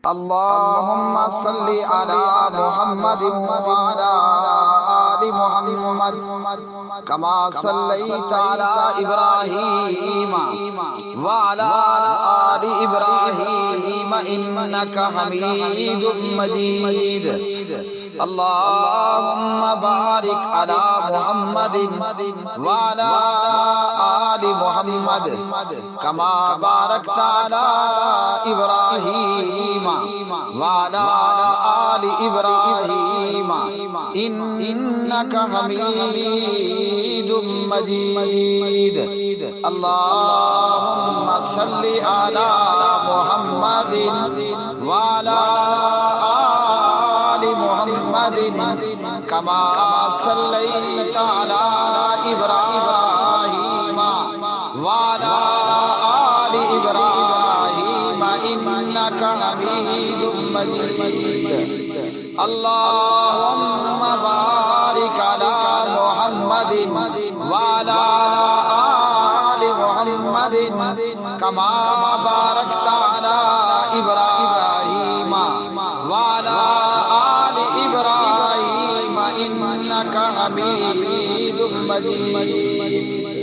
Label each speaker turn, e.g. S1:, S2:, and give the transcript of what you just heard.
S1: اللهم صل على محمد وعلى آل محمد كما صليت على إبراهيم وعلى آل إبراهيم إنك حميد مجيد. اللهم بارك على محمد وعلى آل محمد كما باركت على إبراهيم وعلى آل إبراهيم إنك حميد مجيد. اللهم صل على محمد وعلى آل محمد كما صليت على إبراهيم وعلى آل إبراهيم إنك حميد مجيد. اللهم بارك على محمد وعلى آل محمد كما باركت على إبراهيم وعلى آل إبراهيم إنك حميد مجيد.